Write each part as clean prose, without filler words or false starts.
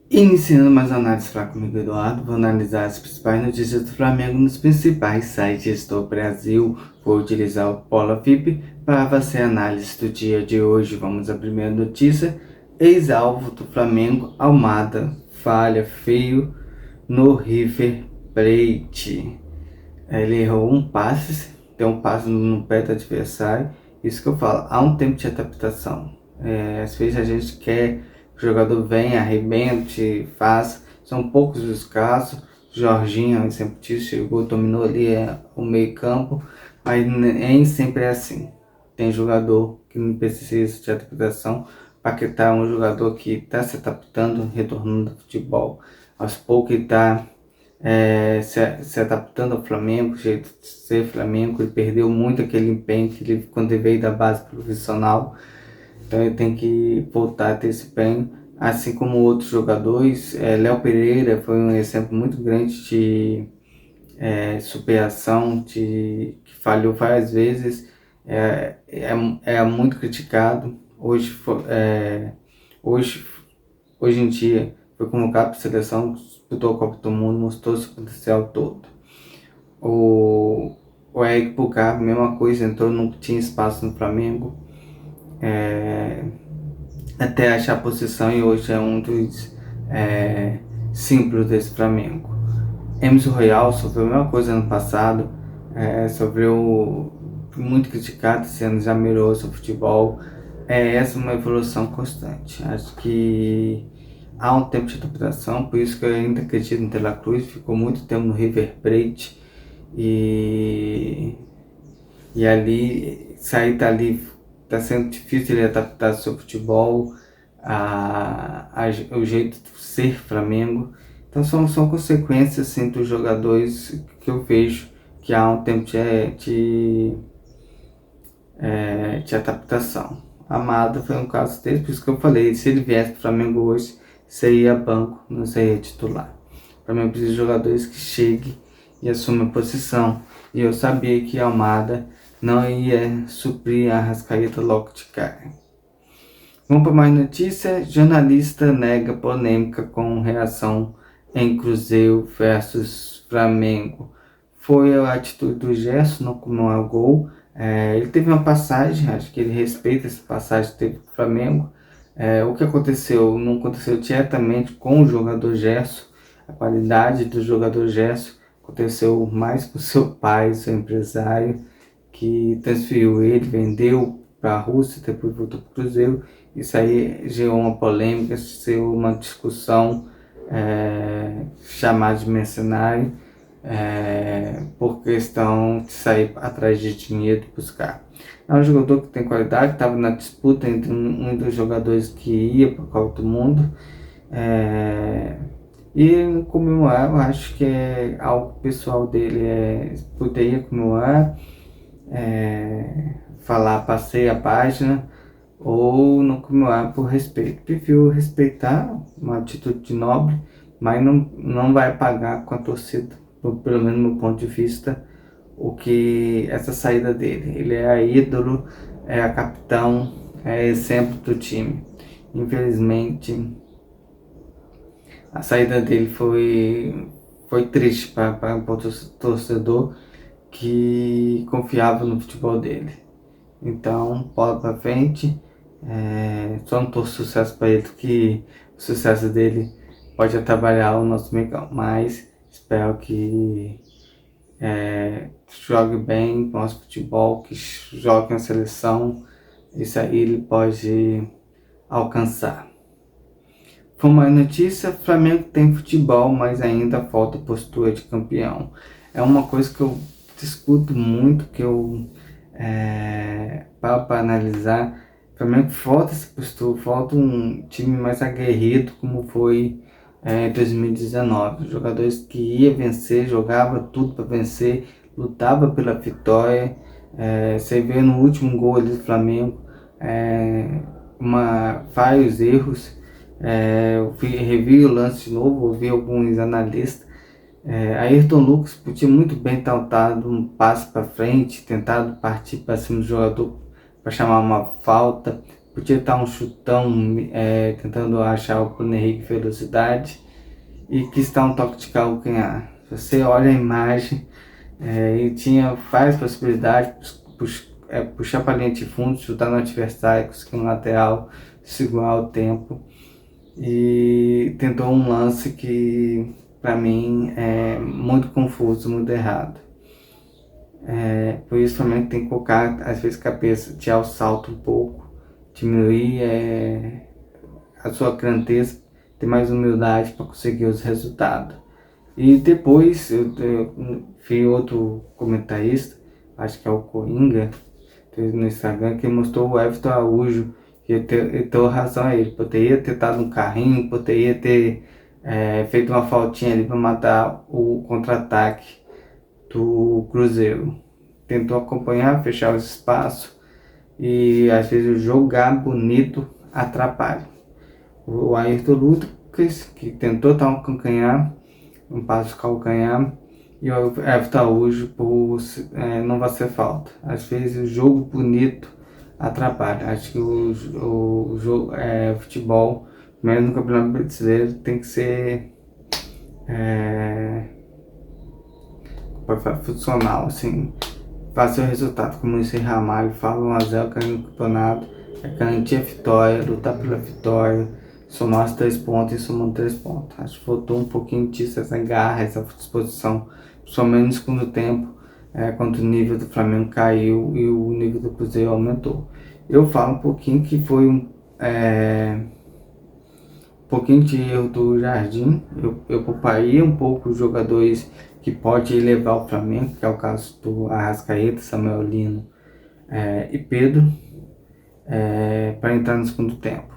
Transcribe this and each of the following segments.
Iniciando mais análise para comigo, Eduardo, vou analisar as principais notícias do Flamengo nos principais sites do Brasil. Vou utilizar o PoloVip para fazer a análise do dia de hoje. Vamos à primeira notícia. Ex-alvo do Flamengo, Almada, falha feio no River Plate. Ele errou um passe, deu um passe no pé do adversário. Isso que eu falo, há um tempo de adaptação. Às vezes a gente quer que o jogador venha, arrebente, faça. São poucos os casos. Jorginho, exemplo disso, chegou, dominou ali o meio campo, mas nem sempre é assim. Tem jogador que não precisa de adaptação. Paquetá é um jogador que está se adaptando, retornando ao futebol. Aos poucos ele está se adaptando ao Flamengo, o jeito de ser Flamengo. Ele perdeu muito aquele empenho que ele, quando ele veio da base profissional. Então ele tem que voltar a ter esse empenho, assim como outros jogadores. Léo Pereira foi um exemplo muito grande de superação, que falhou várias vezes, é muito criticado. Hoje, hoje em dia, foi convocado para a seleção, disputou a Copa do Mundo, mostrou seu potencial todo. O Eric Pulgar, mesma coisa, entrou, não tinha espaço no Flamengo, até achar a posição, e hoje é um dos símbolos desse Flamengo. Emerson Royal sofreu a mesma coisa ano passado, sofreu muito criticado, esse ano já melhorou seu futebol. Essa é uma evolução constante. Acho que há um tempo de adaptação, por isso que eu ainda acredito no De La Cruz. Ficou muito tempo no River Plate e ali, sair dali está sendo difícil ele adaptar ao seu futebol, o jeito de ser Flamengo. Então são consequências assim, dos jogadores que eu vejo que há um tempo de adaptação. Amado foi um caso desse, por isso que eu falei, se ele viesse para o Flamengo hoje, seria banco, não seria titular. O Flamengo precisa de jogadores que cheguem e assumam a posição. E eu sabia que Almada não ia suprir a Arrascaeta logo de cara. Vamos para mais notícia. Jornalista nega polêmica com reação em Cruzeiro versus Flamengo. Foi a atitude do Gerson, não comeu o gol. Ele teve uma passagem, acho que ele respeita essa passagem que teve com o Flamengo. O que aconteceu não aconteceu diretamente com o jogador Gerson. A qualidade do jogador Gerson aconteceu mais com seu pai, seu empresário, que transferiu ele, vendeu para a Rússia, depois voltou para o Cruzeiro. Isso aí gerou uma polêmica, gerou uma discussão, chamada de mercenário, por questão de sair atrás de dinheiro e buscar. É um jogador que tem qualidade, estava na disputa entre um dos jogadores que ia para a Copa do Mundo. E comemorar, eu acho que é algo pessoal dele, poderia comemorar, falar passei a página, ou não comemorar por respeito. Prefiro respeitar, uma atitude nobre, mas não vai pagar com a torcida, pelo menos no meu ponto de vista, o que essa saída dele. Ele é a ídolo, é a capitão, é exemplo do time. Infelizmente, a saída dele foi triste para o torcedor que confiava no futebol dele. Então, bola para frente. Só não torço sucesso para ele, que o sucesso dele pode atrapalhar o nosso Mengão, mas espero que jogue bem, mostre futebol, que jogue na seleção. Isso aí ele pode alcançar. Foi uma notícia: Flamengo tem futebol, mas ainda falta postura de campeão. É uma coisa que eu discuto muito, que eu para analisar. Flamengo falta essa postura, falta um time mais aguerrido como foi em 2019. Jogadores que ia vencer, jogava tudo para vencer, lutava pela vitória. Você vê no último gol ali do Flamengo, vários erros. Eu revi o lance de novo, ouvi alguns analistas. Ayrton Lucas podia muito bem ter dado um passo para frente, tentado partir para cima do jogador para chamar uma falta, podia estar um chutão, tentando achar o Bruno Henrique velocidade, e quis estar um toque de calcanhar. Você olha a imagem, e tinha várias possibilidades, puxar para a linha de fundo, chutar no adversário, conseguir um lateral, segurar o tempo, e tentou um lance que para mim é muito confuso, muito errado. Por isso também tem que colocar, às vezes, a cabeça, tirar o salto um pouco, diminuir a sua grandeza, ter mais humildade para conseguir os resultados. E depois eu vi outro comentarista, acho que é o Coringa, no Instagram, que mostrou o Everton Araújo, que ele deu razão a ele. Poderia ter dado um carrinho, poderia ter feito uma faltinha ali para matar o contra-ataque do Cruzeiro. Tentou acompanhar, fechar os espaços, e às vezes jogar bonito atrapalha. O Ayrton Lucas, que tentou dar um calcanhar, um passo calcanhar, e o Everton Araújo não vai ser falta. Às vezes o jogo bonito atrapalha. Acho que o jogo, futebol, mesmo no Campeonato Brasileiro, tem que ser funcional, assim, fazer o resultado, como esse Ramalho fala, 1 a 0 ganhando o campeonato, garantir a vitória, lutar pela vitória, somar os 3 pontos e somando 3 pontos. Acho que faltou um pouquinho disso, essa garra, essa disposição, somente no segundo tempo, quando o nível do Flamengo caiu e o nível do Cruzeiro aumentou. Eu falo um pouquinho que foi um pouquinho de erro do Jardim. Eu pouparia um pouco os jogadores que pode levar o Flamengo, que é o caso do Arrascaeta, Samuel Lino e Pedro, para entrar no segundo tempo.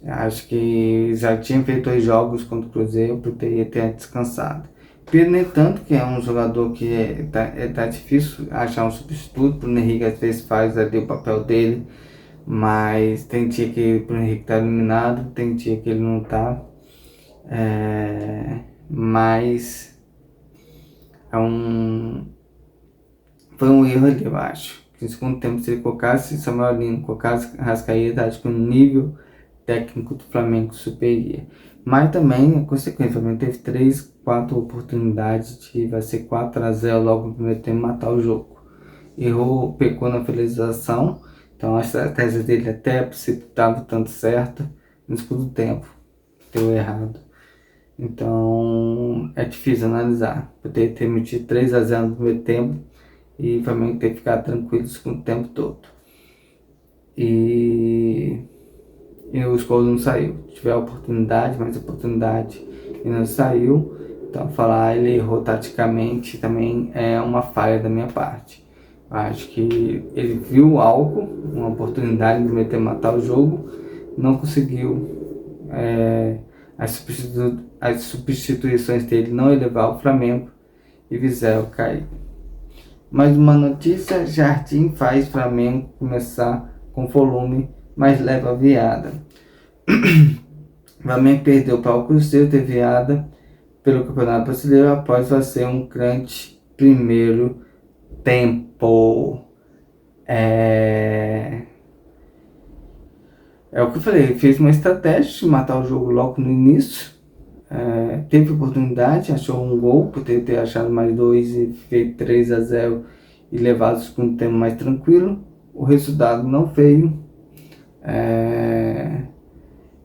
Acho que já tinha feito 2 jogos contra o Cruzeiro, poderia ter descansado. Pedro, nem tanto, que é um jogador que tá difícil achar um substituto. O Henrique às vezes faz ali o papel dele, mas tem dia que o Henrique tá eliminado, tem dia que ele não tá. Mas foi um erro ali, eu acho. No segundo tempo, se ele colocasse Samuel Lino, colocasse Arrascaeta, acho que o nível técnico do Flamengo superia. Mas também a consequência, o Flamengo teve 3, 4 oportunidades de vai ser 4 a 0 logo no primeiro tempo, matar o jogo. Errou, pecou na finalização, então a estratégia dele até estava tanto certa, no segundo tempo deu errado. Então é difícil analisar. Poderia ter metido 3 a 0 no primeiro tempo e o Flamengo ter ficado tranquilo o tempo todo. E os gols não saiu. Tiver oportunidade, mais oportunidade e não saiu. Então falar ele errou taticamente também é uma falha da minha parte. Acho que ele viu algo, uma oportunidade de meter matar o jogo, não conseguiu. As substituições dele não elevar o Flamengo e fizeram cair. Mais uma notícia: Jardim faz Flamengo começar com volume, mas leva a virada. O Flamengo perdeu para o Cruzeiro de virada pelo Campeonato Brasileiro após fazer um grande primeiro tempo. É o que eu falei, ele fez uma estratégia de matar o jogo logo no início. Teve oportunidade, achou um gol, poderia ter achado mais 2 e feito 3 a 0 e levado o segundo tempo mais tranquilo. O resultado não veio.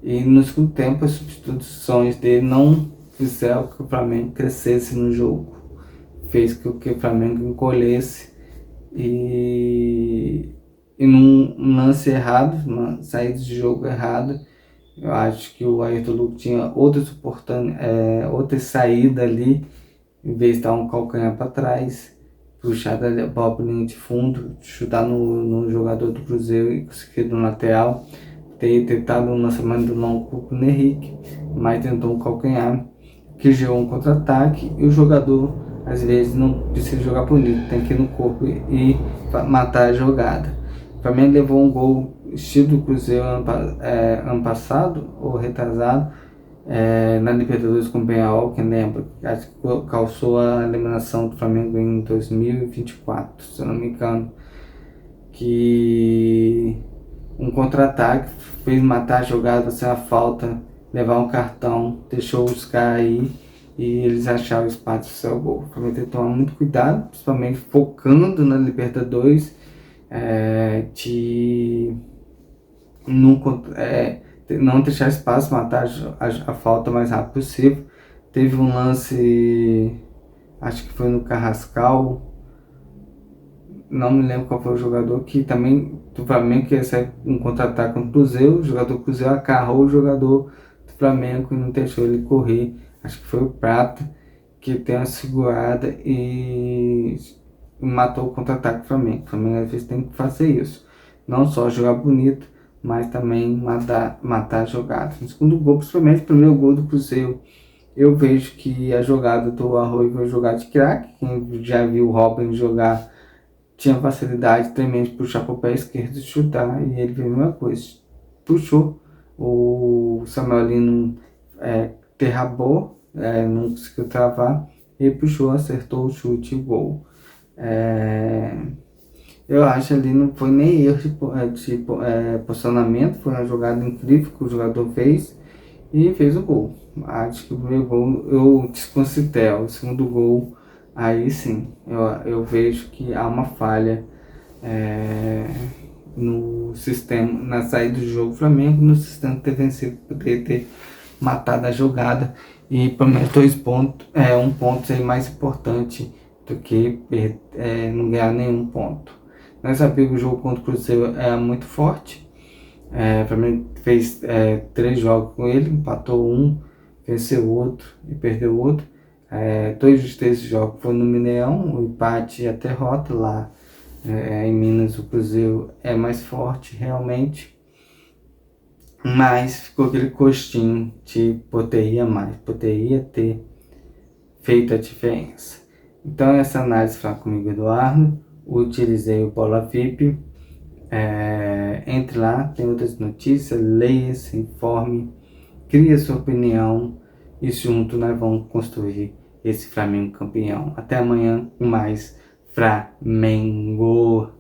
E no segundo tempo as substituições dele não fizeram que o Flamengo crescesse no jogo. Fez com que o Flamengo encolhesse e num lance errado, numa saída de jogo errada. Eu acho que o Ayrton Lucas tinha outra saída ali, em vez de dar um calcanhar para trás, puxar a bola para linha de fundo, chutar no jogador do Cruzeiro e conseguir no lateral. Ter tentado um lançamento longo para o Henrique, mas tentou um calcanhar, que gerou um contra-ataque, e o jogador às vezes não precisa jogar bonito, tem que ir no corpo e matar a jogada. O Flamengo levou um gol estilo do Cruzeiro ano passado, ou retrasado, na Libertadores com o Penharol, quem lembra, acho que causou a eliminação do Flamengo em 2024, se eu não me engano, que um contra-ataque, fez matar a jogada sem a falta, levar um cartão, deixou os caras aí e eles acharam o espaço do seu gol. O Flamengo tem que tomar muito cuidado, principalmente focando na Libertadores, de não, não deixar espaço, matar a falta o mais rápido possível. Teve um lance, acho que foi no Carrascal, não me lembro qual foi o jogador, que também do Flamengo que recebe um contra-ataque contra o Cruzeiro, o jogador do Cruzeiro acarrou o jogador do Flamengo e não deixou ele correr. Acho que foi o Prata que tem uma segurada e matou o contra-ataque do Flamengo. O Flamengo às vezes tem que fazer isso. Não só jogar bonito, mas também matar a jogada. No segundo gol, principalmente o primeiro gol do Cruzeiro, eu vejo que a jogada do Arroio foi jogada de craque. Quem já viu o Robin jogar tinha facilidade tremenda de puxar para o pé esquerdo e chutar, e ele fez a mesma coisa. Puxou, o Samuel Lino derrabou, não conseguiu travar, ele puxou, acertou o chute e gol. Eu acho ali não foi nem erro de posicionamento, foi uma jogada incrível que o jogador fez e fez o gol. Acho que o primeiro gol eu desconsidero, o segundo gol aí sim, eu vejo que há uma falha no sistema, na saída do jogo do Flamengo, no sistema defensivo, poderia ter matado a jogada e pelo menos 2 pontos, um ponto aí mais importante do que não ganhar nenhum ponto. Nós sabemos que o jogo contra o Cruzeiro é muito forte, o Flamengo fez 3 jogos com ele, empatou um, venceu outro e perdeu outro. 2 dos 3 jogos foram no Mineirão, o empate e a derrota lá. Em Minas o Cruzeiro é mais forte realmente, mas ficou aquele gostinho de poderia ter feito a diferença. Então essa análise foi comigo, Eduardo, utilizei o Pola VIP, entre lá, tem outras notícias, leia, se informe, crie sua opinião e junto nós vamos construir esse Flamengo campeão. Até amanhã com mais Flamengo.